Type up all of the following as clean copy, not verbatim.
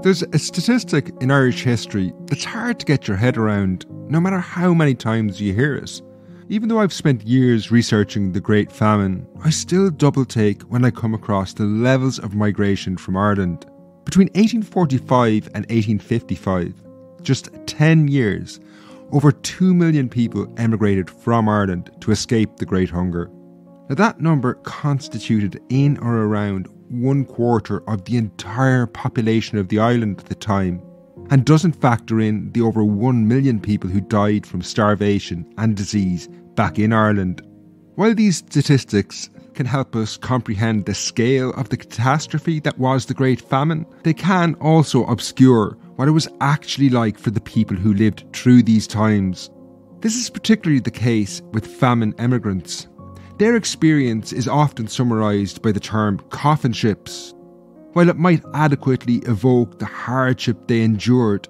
There's a statistic in Irish history that's hard to get your head around, no matter how many times you hear it. Even though I've spent years researching the Great Famine, I still double take when I come across the levels of migration from Ireland. Between 1845 and 1855, just 10 years, over 2 million people emigrated from Ireland to escape the Great Hunger. Now that number constituted in or around 1/4 of the entire population of the island at the time, and doesn't factor in the over 1 million people who died from starvation and disease back in Ireland. While these statistics can help us comprehend the scale of the catastrophe that was the Great Famine, they can also obscure what it was actually like for the people who lived through these times. This is particularly the case with famine emigrants. Their experience is often summarised by the term coffin ships. While it might adequately evoke the hardship they endured,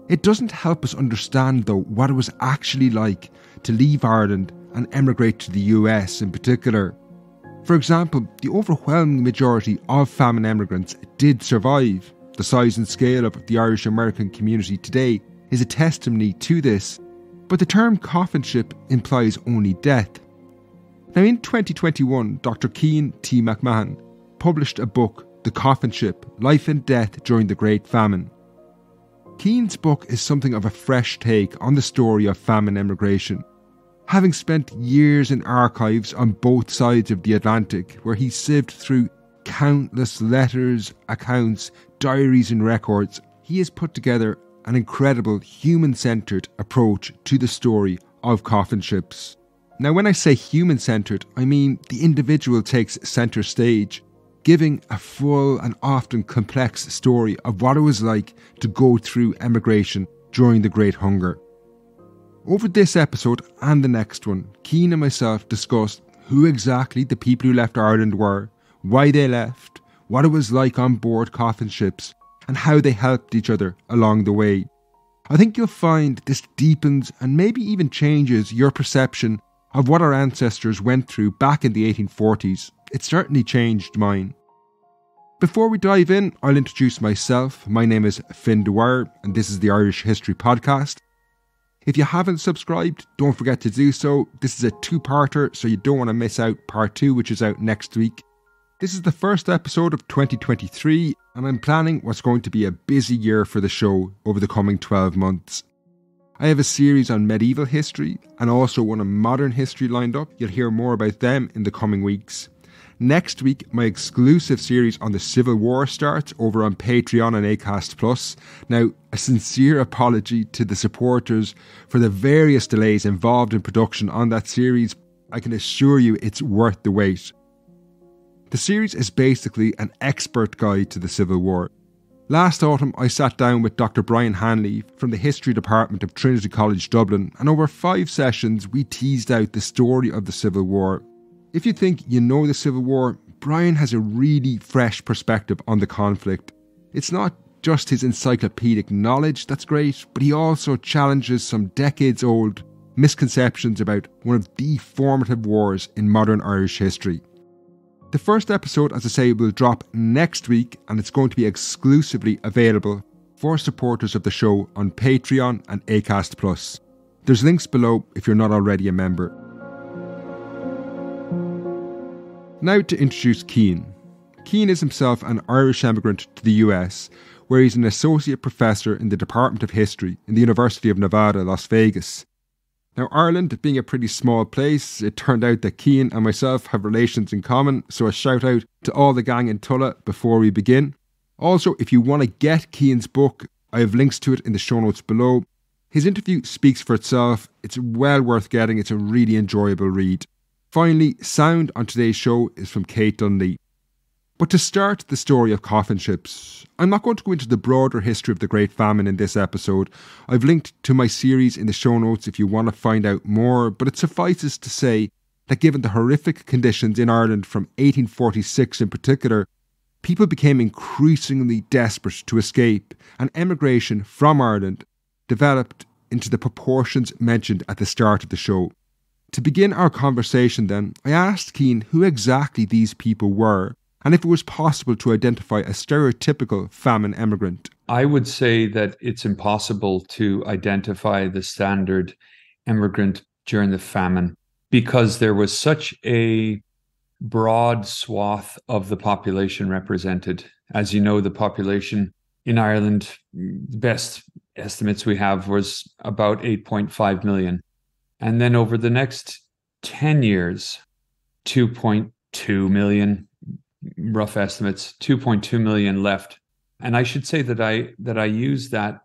it doesn't help us understand though what it was actually like to leave Ireland and emigrate to the US in particular. For example, the overwhelming majority of famine emigrants did survive. The size and scale of the Irish American community today is a testimony to this, but the term coffin ship implies only death. Now in 2021, Dr Cian T McMahon published a book, The Coffin Ship, Life and Death During the Great Famine. Cian's book is something of a fresh take on the story of famine emigration. Having spent years in archives on both sides of the Atlantic, where he sieved through countless letters, accounts, diaries and records, he has put together an incredible human-centred approach to the story of coffin ships. Now when I say human-centred, I mean the individual takes centre stage, giving a full and often complex story of what it was like to go through emigration during the Great Hunger. Over this episode and the next one, Cian and myself discussed who exactly the people who left Ireland were, why they left, what it was like on board coffin ships, and how they helped each other along the way. I think you'll find this deepens and maybe even changes your perception of what our ancestors went through back in the 1840s. It certainly changed mine. Before we dive in, I'll introduce myself. My name is Finn Dwyer, and this is the Irish History Podcast. If you haven't subscribed, don't forget to do so. This is a two-parter, so you don't want to miss out part 2, which is out next week. This is the first episode of 2023, and I'm planning what's going to be a busy year for the show over the coming 12 months. I have a series on medieval history and also one on modern history lined up. You'll hear more about them in the coming weeks. Next week, my exclusive series on the Civil War starts over on Patreon and Acast+. Now, a sincere apology to the supporters for the various delays involved in production on that series. I can assure you it's worth the wait. The series is basically an expert guide to the Civil War. Last autumn, I sat down with Dr Brian Hanley from the History Department of Trinity College Dublin, and over 5 sessions we teased out the story of the Civil War. If you think you know the Civil War, Brian has a really fresh perspective on the conflict. It's not just his encyclopedic knowledge that's great, but he also challenges some decades-old misconceptions about one of the formative wars in modern Irish history. The first episode, as I say, will drop next week, and it's going to be exclusively available for supporters of the show on Patreon and Acast+. There's links below if you're not already a member. Now to introduce Cian. Cian is himself an Irish emigrant to the US, where he's an associate professor in the Department of History in the University of Nevada, Las Vegas. Now, Ireland being a pretty small place, it turned out that Cian and myself have relations in common, so a shout out to all the gang in Tulla before we begin. Also, if you want to get Cian's book, I have links to it in the show notes below. His interview speaks for itself. It's well worth getting. It's a really enjoyable read. Finally, sound on today's show is from Kate Dundee. But to start the story of coffin ships, I'm not going to go into the broader history of the Great Famine in this episode. I've linked to my series in the show notes if you want to find out more, but it suffices to say that given the horrific conditions in Ireland from 1846 in particular, people became increasingly desperate to escape, and emigration from Ireland developed into the proportions mentioned at the start of the show. To begin our conversation then, I asked Cian who exactly these people were, and if it was possible to identify a stereotypical famine emigrant. I would say that it's impossible to identify the standard immigrant during the famine because there was such a broad swath of the population represented. As you know, the population in Ireland, the best estimates we have was about 8.5 million. And then over the next 10 years, 2.2 million, rough estimates, 2.2 million left. And I should say that I use that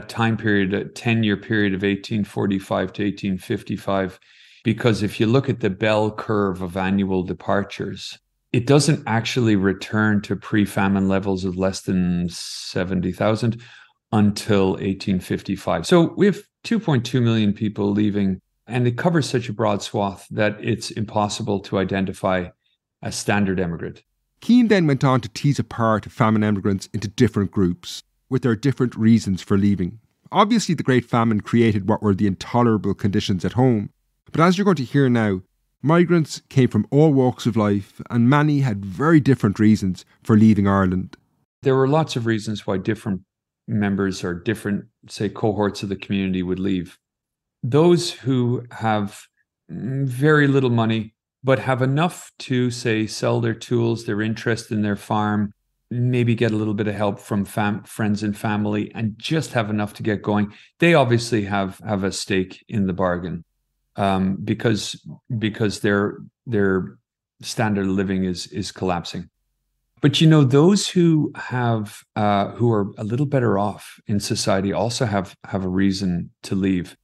time period, a 10-year period of 1845 to 1855, because if you look at the bell curve of annual departures, it doesn't actually return to pre-famine levels of less than 70,000 until 1855. So we have 2.2 million people leaving, and it covers such a broad swath that it's impossible to identify a standard immigrant. Cian then went on to tease apart famine emigrants into different groups, with their different reasons for leaving. Obviously, the Great Famine created what were the intolerable conditions at home, but as you're going to hear now, migrants came from all walks of life, and many had very different reasons for leaving Ireland. There were lots of reasons why different members or different, say, cohorts of the community would leave. Those who have very little money, but have enough to, say, sell their tools, their interest in their farm, maybe get a little bit of help from friends and family, and just have enough to get going, they obviously have a stake in the bargain. Because their standard of living is collapsing. But those who have who are a little better off in society also have a reason to leave.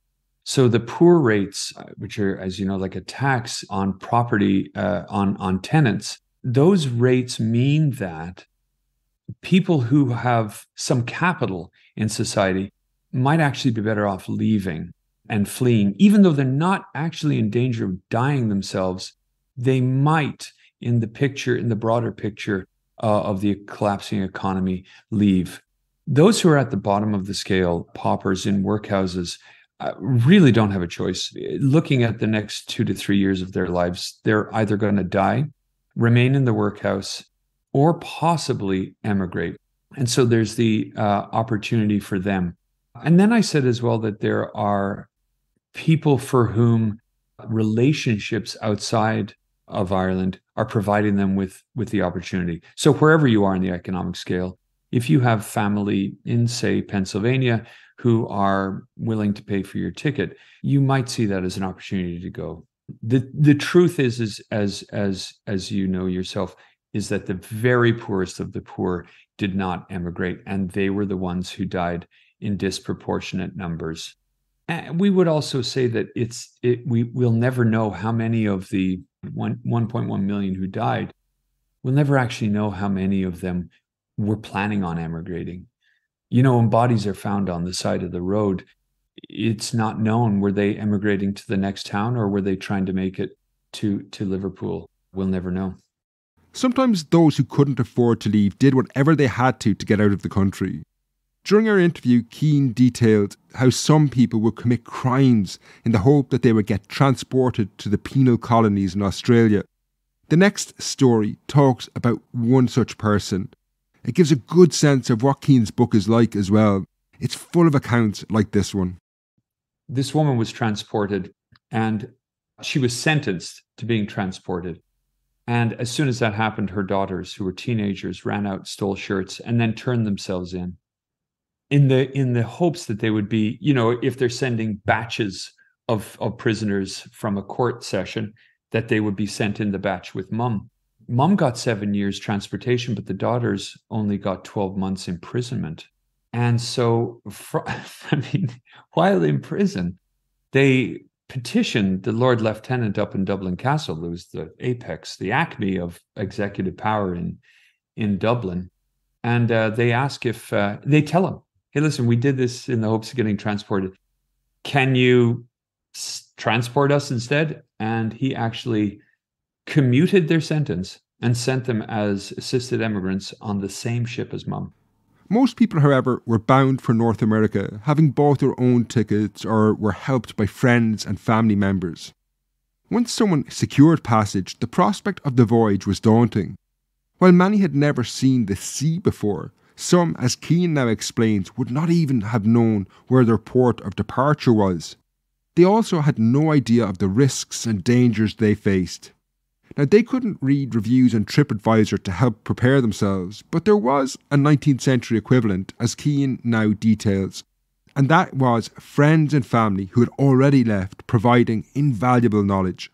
So the poor rates, which are, as you know, like a tax on property on tenants, those rates mean that people who have some capital in society might actually be better off leaving and fleeing, even though they're not actually in danger of dying themselves. They might, in the broader picture of the collapsing economy, leave. Those who are at the bottom of the scale, paupers in workhouses, really don't have a choice. Looking at the next 2 to 3 years of their lives, they're either going to die, remain in the workhouse, or possibly emigrate. And so there's the opportunity for them. And then I said as well that there are people for whom relationships outside of Ireland are providing them with the opportunity. So wherever you are in the economic scale, if you have family in, say, Pennsylvania who are willing to pay for your ticket, you might see that as an opportunity to go. The truth is as you know yourself, is that the very poorest of the poor did not emigrate, and they were the ones who died in disproportionate numbers. And we would also say that we'll never know how many of the 1.1 million who died. We'll never actually know how many of them were planning on emigrating. When bodies are found on the side of the road, it's not known, were they emigrating to the next town or were they trying to make it to Liverpool? We'll never know. Sometimes those who couldn't afford to leave did whatever they had to get out of the country. During our interview, Cian detailed how some people would commit crimes in the hope that they would get transported to the penal colonies in Australia. The next story talks about one such person. It gives a good sense of what Cian's book is like as well. It's full of accounts like this one. This woman was transported, and she was sentenced to being transported. And as soon as that happened, her daughters, who were teenagers, ran out, stole shirts, and then turned themselves in the hopes that they would be, if they're sending batches of prisoners from a court session, that they would be sent in the batch with mum. Mum got 7 years transportation, but the daughters only got 12 months imprisonment. And so, while in prison, they petitioned the Lord Lieutenant up in Dublin Castle, who was the apex, the acme of executive power in Dublin. And they ask if, they tell him, hey, listen, we did this in the hopes of getting transported. Can you transport us instead? And he actually commuted their sentence and sent them as assisted emigrants on the same ship as mum. Most people, however, were bound for North America, having bought their own tickets or were helped by friends and family members. Once someone secured passage, the prospect of the voyage was daunting. While many had never seen the sea before, Some, as Cian now explains, would not even have known where their port of departure was. They also had no idea of the risks and dangers they faced. Now, they couldn't read reviews on TripAdvisor to help prepare themselves, but there was a 19th century equivalent, as Cian now details, and that was friends and family who had already left, providing invaluable knowledge.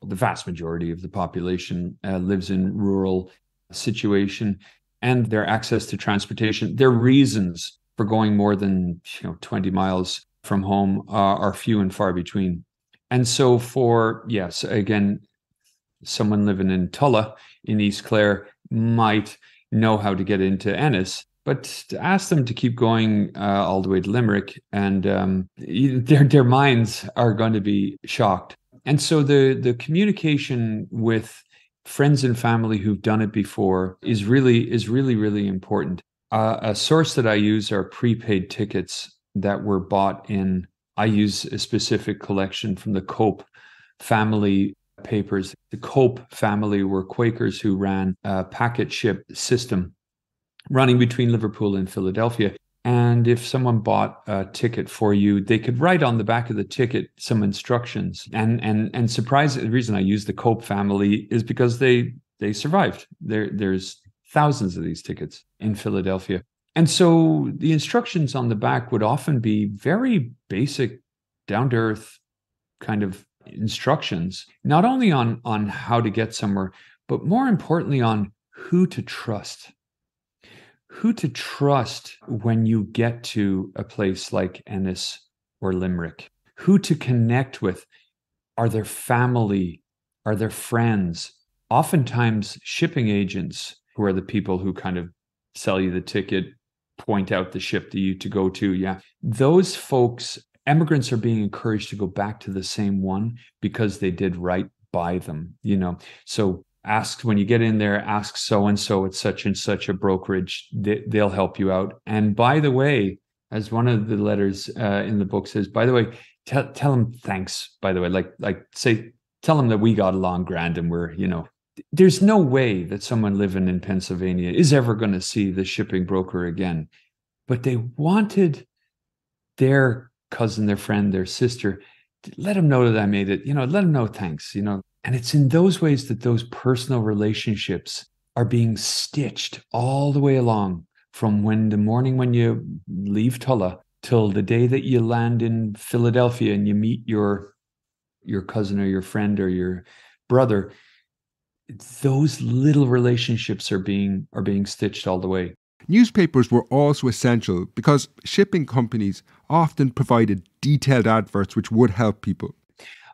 The vast majority of the population lives in rural situation, and their access to transportation, their reasons for going more than 20 miles from home are few and far between. And so again, someone living in Tulla in East Clare might know how to get into Ennis, but to ask them to keep going all the way to Limerick, and their minds are going to be shocked. And so the communication with friends and family who've done it before is really important. A source that I use are prepaid tickets that were bought in. I use a specific collection from the Cope family papers. The Cope family were Quakers who ran a packet ship system running between Liverpool and Philadelphia. And if someone bought a ticket for you, they could write on the back of the ticket some instructions. And surprisingly, the reason I use the Cope family is because they survived. There's thousands of these tickets in Philadelphia. And so the instructions on the back would often be very basic, down-to-earth kind of instructions, not only on how to get somewhere, but more importantly on who to trust. Who to trust when you get to a place like Ennis or Limerick. Who to connect with. Are there family? Are there friends? Oftentimes, shipping agents, who are the people who kind of sell you the ticket, point out the ship that you to go to. Yeah, those folks, emigrants are being encouraged to go back to the same one because they did right by them, So ask, when you get in there, ask so-and-so at such and such a brokerage. They'll help you out. And by the way, as one of the letters in the book says, by the way, tell them thanks, by the way, tell them that we got along grand and we're, there's no way that someone living in Pennsylvania is ever going to see the shipping broker again. But they wanted their cousin, their friend, their sister, to let them know that I made it, let them know thanks, And it's in those ways that those personal relationships are being stitched all the way along, from the morning when you leave Tulla till the day that you land in Philadelphia and you meet your cousin or your friend or your brother. Those little relationships are being stitched all the way. Newspapers were also essential because shipping companies often provided detailed adverts which would help people.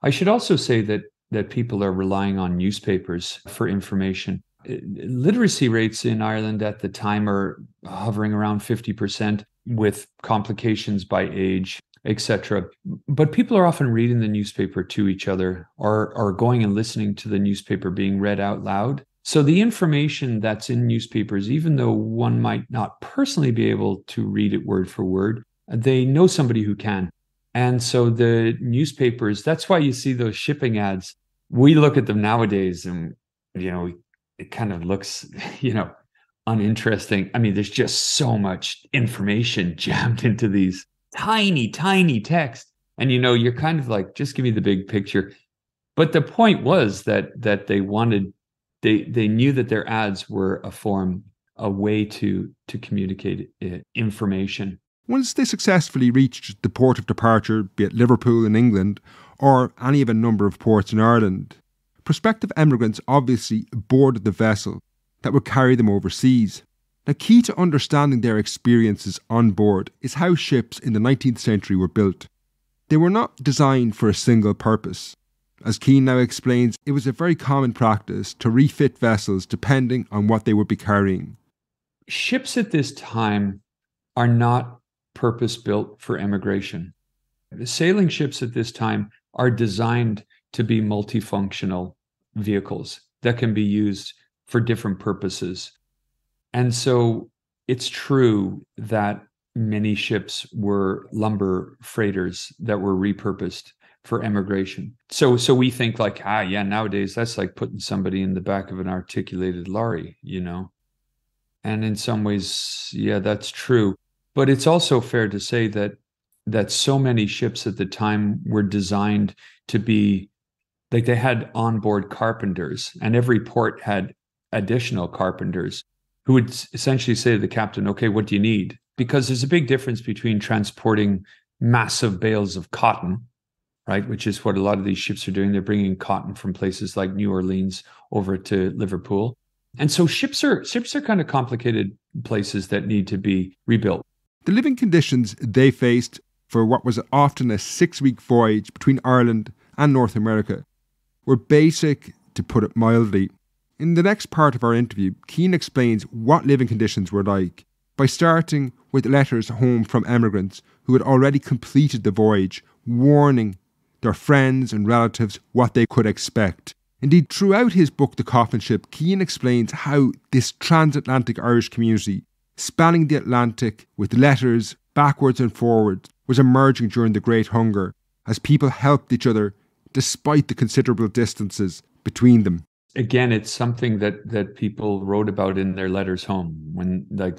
I should also say that people are relying on newspapers for information. Literacy rates in Ireland at the time are hovering around 50%, with complications by age, etc. But people are often reading the newspaper to each other, or going and listening to the newspaper being read out loud. So the information that's in newspapers, even though one might not personally be able to read it word for word, they know somebody who can. And so the newspapers, that's why you see those shipping ads. We look at them nowadays and, it kind of looks, uninteresting. I mean, there's just so much information jammed into these tiny, tiny text. And, you're kind of like, just give me the big picture. But the point was that they wanted, they knew that their ads were a way to communicate information. Once they successfully reached the port of departure, be it Liverpool in England or any of a number of ports in Ireland, prospective emigrants obviously boarded the vessel that would carry them overseas. Now, key to understanding their experiences on board is how ships in the 19th century were built. They were not designed for a single purpose. As Cian now explains, it was a very common practice to refit vessels depending on what they would be carrying. Ships at this time are not purpose-built for emigration. The sailing ships at this time are designed to be multifunctional vehicles that can be used for different purposes. And so it's true that many ships were lumber freighters that were repurposed for emigration. So we think like, nowadays that's like putting somebody in the back of an articulated lorry, And in some ways, yeah, that's true. But it's also fair to say that so many ships at the time were designed to be like they had onboard carpenters, and every port had additional carpenters who would essentially say to the captain, okay, what do you need? Because there's a big difference between transporting massive bales of cotton, right, which is what a lot of these ships are doing. They're bringing cotton from places like New Orleans over to Liverpool. And so ships are kind of complicated places that need to be rebuilt. The living conditions they faced for what was often a 6-week voyage between Ireland and North America were basic, to put it mildly. In the next part of our interview, Cian explains what living conditions were like, by starting with letters home from emigrants who had already completed the voyage, warning their friends and relatives what they could expect. Indeed, throughout his book The Coffin Ship, Cian explains how this transatlantic Irish community, spanning the Atlantic with letters backwards and forwards, was emerging during the Great Hunger as people helped each other despite the considerable distances between them. Again, it's something that people wrote about in their letters home, when like,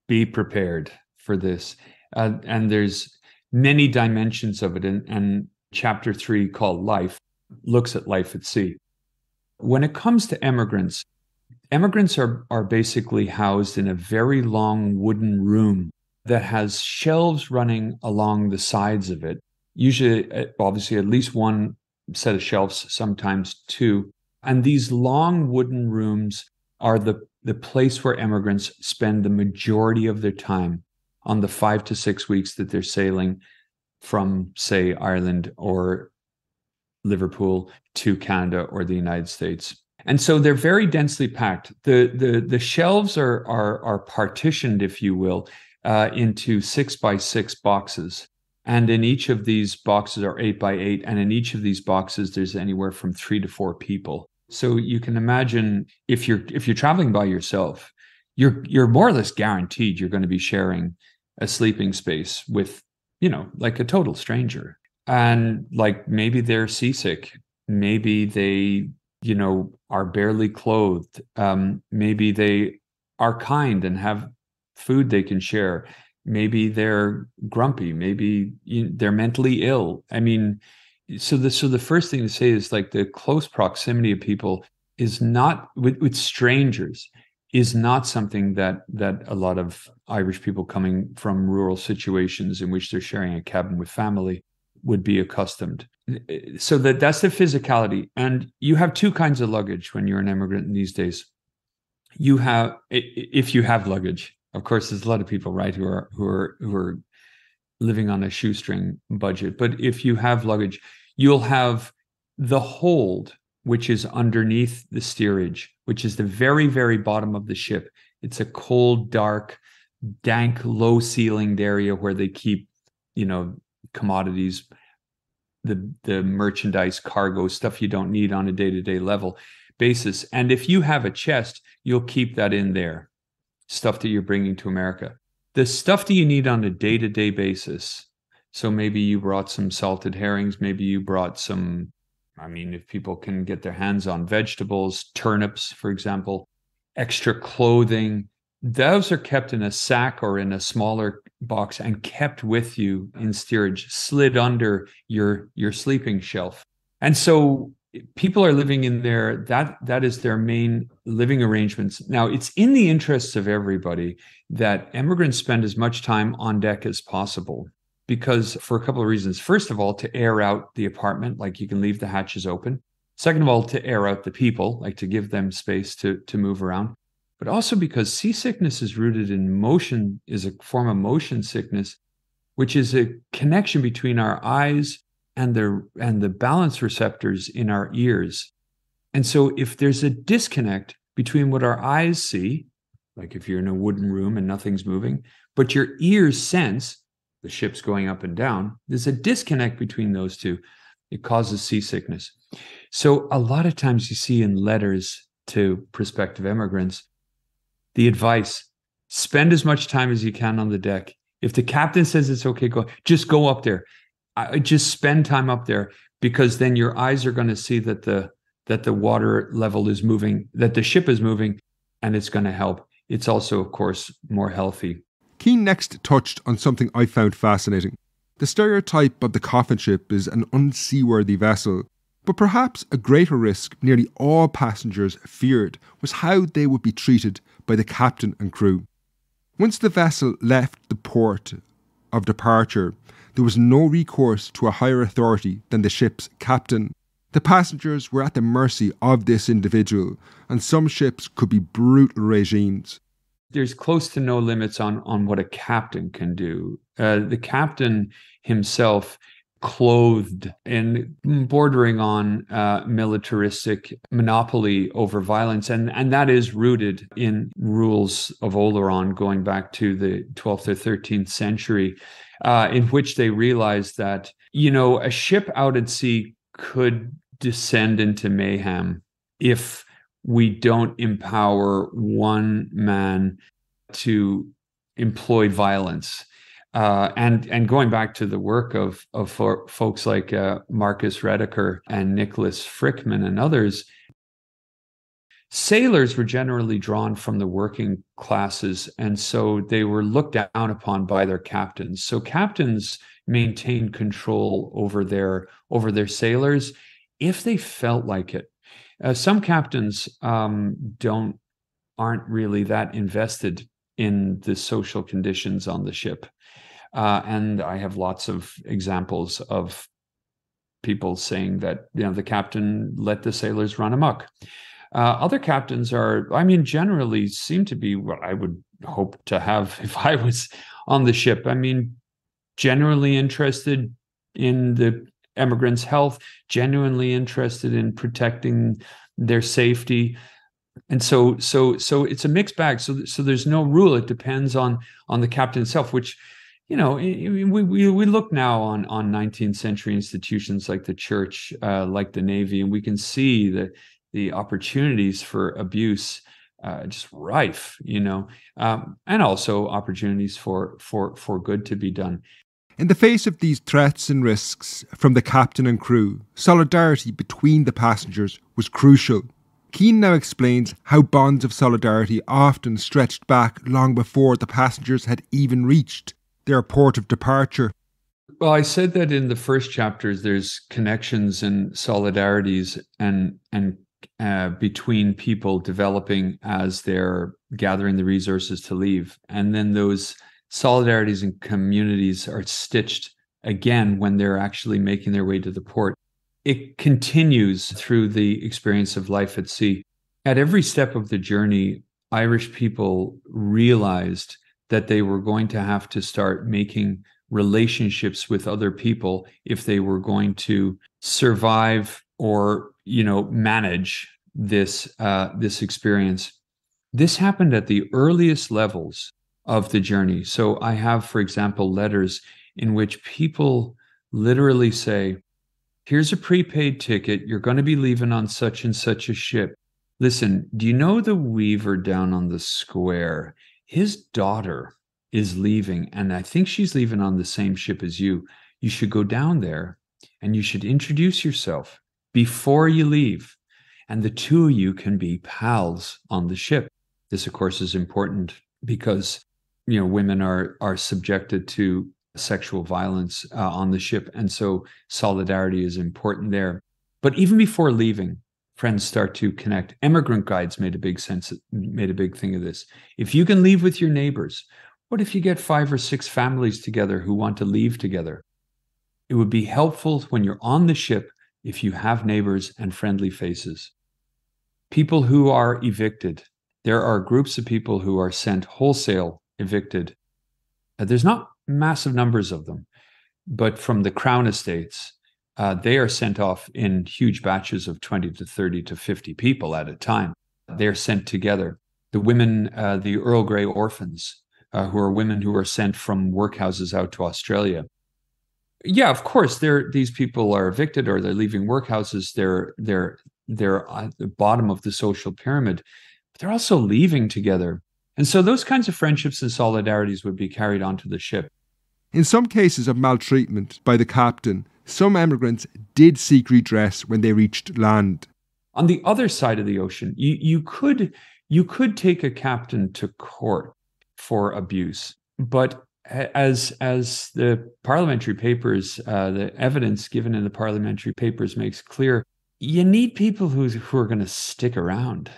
be prepared for this. And there's many dimensions of it. And chapter 3, called Life, looks at life at sea. When it comes to emigrants are basically housed in a very long wooden room that has shelves running along the sides of it. Usually, obviously, at least one set of shelves, sometimes two. And these long wooden rooms are the place where emigrants spend the majority of their time on the 5 to 6 weeks that they're sailing from, say, Ireland or Liverpool to Canada or the United States. And so they're very densely packed. The shelves are partitioned, if you will, into 6x6 boxes. And in each of these boxes are 8x8. And in each of these boxes, there's anywhere from 3 to 4 people. So you can imagine if you're traveling by yourself, you're more or less guaranteed you're going to be sharing a sleeping space with, like a total stranger. And like, maybe they're seasick, maybe they, are barely clothed. Maybe they are kind and have food they can share. Maybe they're grumpy. Maybe they're mentally ill. I mean, so the first thing to say is, like, the close proximity of people is not with strangers is not something that a lot of Irish people coming from rural situations in which they're sharing a cabin with family would be accustomed. So that's the physicality. And you have two kinds of luggage when you're an immigrant these days. You have, if you have luggage, of course, there's a lot of people, right, who are living on a shoestring budget. But if you have luggage, you'll have the hold, which is underneath the steerage, which is the very, very bottom of the ship. It's a cold, dark, dank, low-ceilinged area where they keep, commodities, the merchandise, cargo, stuff you don't need on a day-to-day level basis. And if you have a chest, you'll keep that in there, stuff that you're bringing to America. The stuff that you need on a day-to-day basis, so maybe you brought some salted herrings, maybe you brought some, if people can get their hands on vegetables, turnips, for example, extra clothing, those are kept in a sack or in a smaller box and kept with you in steerage, slid under your sleeping shelf. And so people are living in there. That is their main living arrangements. Now, it's in the interests of everybody that immigrants spend as much time on deck as possible, because for a couple of reasons. First of all, to air out the apartment, like you can leave the hatches open. Second of all, to air out the people, like to give them space to move around. But also because seasickness is rooted in motion, is a form of motion sickness, which is a connection between our eyes and the balance receptors in our ears. And so if there's a disconnect between what our eyes see, like if you're in a wooden room and nothing's moving, but your ears sense the ship's going up and down, there's a disconnect between those two. It causes seasickness. So a lot of times you see in letters to prospective immigrants, the advice, spend as much time as you can on the deck. If the captain says it's okay, just go up there. Just spend time up there, because then your eyes are going to see that the water level is moving, that the ship is moving, and it's going to help. it's also, of course, more healthy. Cian next touched on something I found fascinating. The stereotype of the coffin ship is an unseaworthy vessel, but perhaps a greater risk nearly all passengers feared was how they would be treated by the captain and crew. Once the vessel left the port of departure, there was no recourse to a higher authority than the ship's captain. The passengers were at the mercy of this individual, and some ships could be brutal regimes. There's close to no limits on what a captain can do. The captain himself, clothed and bordering on militaristic monopoly over violence, and that is rooted in rules of Oleron going back to the 12th or 13th century, in which they realized that, a ship out at sea could descend into mayhem if we don't empower one man to employ violence. And going back to the work of folks like Marcus Rediker and Nicholas Frickman and others, sailors were generally drawn from the working classes, and so they were looked down upon by their captains. So captains maintained control over their sailors if they felt like it. Some captains aren't really that invested in the social conditions on the ship. And I have lots of examples of people saying that, the captain let the sailors run amok. Other captains generally seem to be what I would hope to have if I was on the ship. Generally interested in the emigrants' health, genuinely interested in protecting their safety. And so it's a mixed bag. So there's no rule. It depends on the captain itself, which, we look now on 19th century institutions like the church, like the Navy, and we can see the opportunities for abuse just rife, and also opportunities for good to be done. In the face of these threats and risks from the captain and crew, solidarity between the passengers was crucial. Cian now explains how bonds of solidarity often stretched back long before the passengers had even reached their port of departure. Well, I said that in the first chapters, there's connections and solidarities and between people developing as they're gathering the resources to leave. And then those solidarities and communities are stitched again when they're actually making their way to the port. It continues through the experience of life at sea. At every step of the journey, Irish people realized that they were going to have to start making relationships with other people if they were going to survive or, manage this experience. This happened at the earliest levels of the journey. So I have, for example, letters in which people literally say, here's a prepaid ticket. You're going to be leaving on such and such a ship. Listen, do you know the weaver down on the square? His daughter is leaving, and I think she's leaving on the same ship as you. You should go down there and you should introduce yourself before you leave. And the two of you can be pals on the ship. This, of course, is important because, women are subjected to sexual violence on the ship. And so solidarity is important there. But even before leaving, friends start to connect. Emigrant guides made a big thing of this. If you can leave with your neighbors, what if you get 5 or 6 families together who want to leave together? It would be helpful when you're on the ship if you have neighbors and friendly faces. People who are evicted. There are groups of people who are sent wholesale evicted. There's not massive numbers of them, but from the Crown estates, they are sent off in huge batches of 20 to 30 to 50 people at a time. They're sent together. The women, the Earl Grey orphans, who are women who are sent from workhouses out to Australia. Yeah, of course, these people are evicted or they're leaving workhouses. They're at the bottom of the social pyramid, but they're also leaving together. And so those kinds of friendships and solidarities would be carried onto the ship. In some cases of maltreatment by the captain, some emigrants did seek redress when they reached land. On the other side of the ocean, you could You could take a captain to court for abuse, but as the parliamentary papers, the evidence given in the parliamentary papers makes clear, you need people who are going to stick around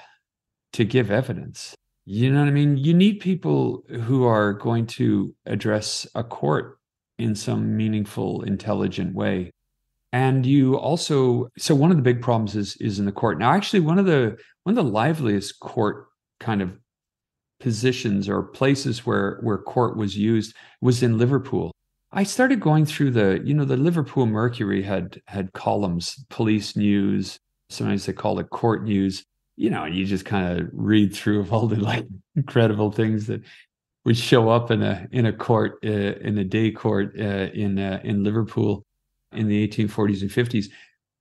to give evidence. You know what I mean? You need people who are going to address a court in some meaningful, intelligent way. And you also, so one of the big problems is in the court. Now, actually, one of the liveliest court kind of positions or places where court was used was in Liverpool. I started going through the Liverpool Mercury had columns, police news, sometimes they call it court news, and you just kind of read through all the like incredible things that would show up in a court, in a day court in Liverpool in the 1840s and 50s.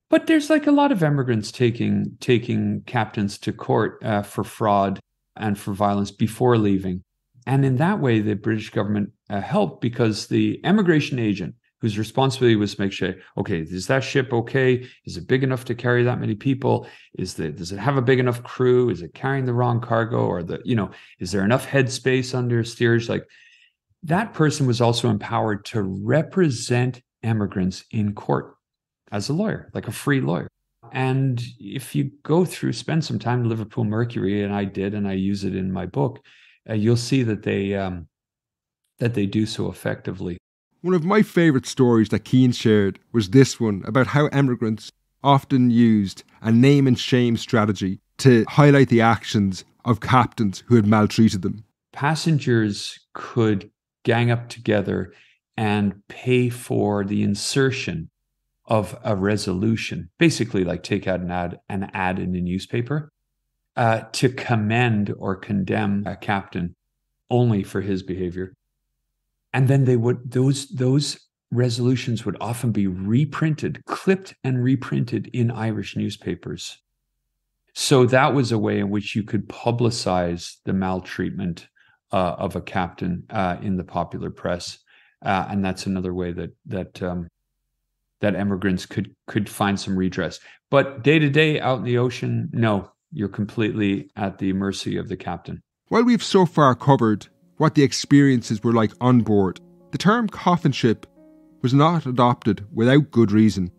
But there's like a lot of emigrants taking captains to court for fraud and for violence before leaving. And in that way, the British government helped, because the emigration agent, whose responsibility was to make sure, okay, is that ship okay? Is it big enough to carry that many people? Does it have a big enough crew? Is it carrying the wrong cargo? Or is there enough headspace under steerage? Like, that person was also empowered to represent emigrants in court as a lawyer, like a free lawyer. And if you spend some time in Liverpool Mercury, and I did, and I use it in my book, you'll see that they do so effectively. One of my favourite stories that Cian shared was this one about how emigrants often used a name and shame strategy to highlight the actions of captains who had maltreated them. Passengers could gang up together and pay for the insertion of a resolution, basically like take out an ad in the newspaper, to commend or condemn a captain only for his behavior. And then those resolutions would often be reprinted, clipped and reprinted in Irish newspapers. So that was a way in which you could publicize the maltreatment of a captain in the popular press. And that's another way that emigrants could find some redress. But day to day out in the ocean, no, you're completely at the mercy of the captain. While we've so far covered what the experiences were like on board, the term coffin ship was not adopted without good reason.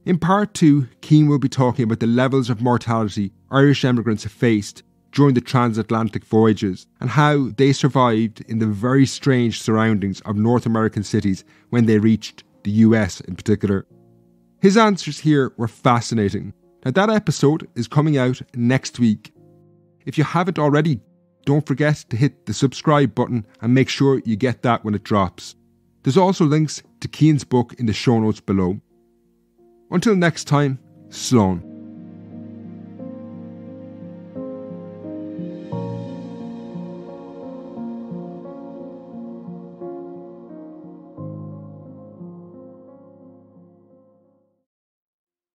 In part 2, Cian will be talking about the levels of mortality Irish emigrants have faced during the transatlantic voyages and how they survived in the very strange surroundings of North American cities when they reached the US in particular. His answers here were fascinating. Now, that episode is coming out next week. If you haven't already, don't forget to hit the subscribe button and make sure you get that when it drops. There's also links to Cian's book in the show notes below. Until next time, Slán.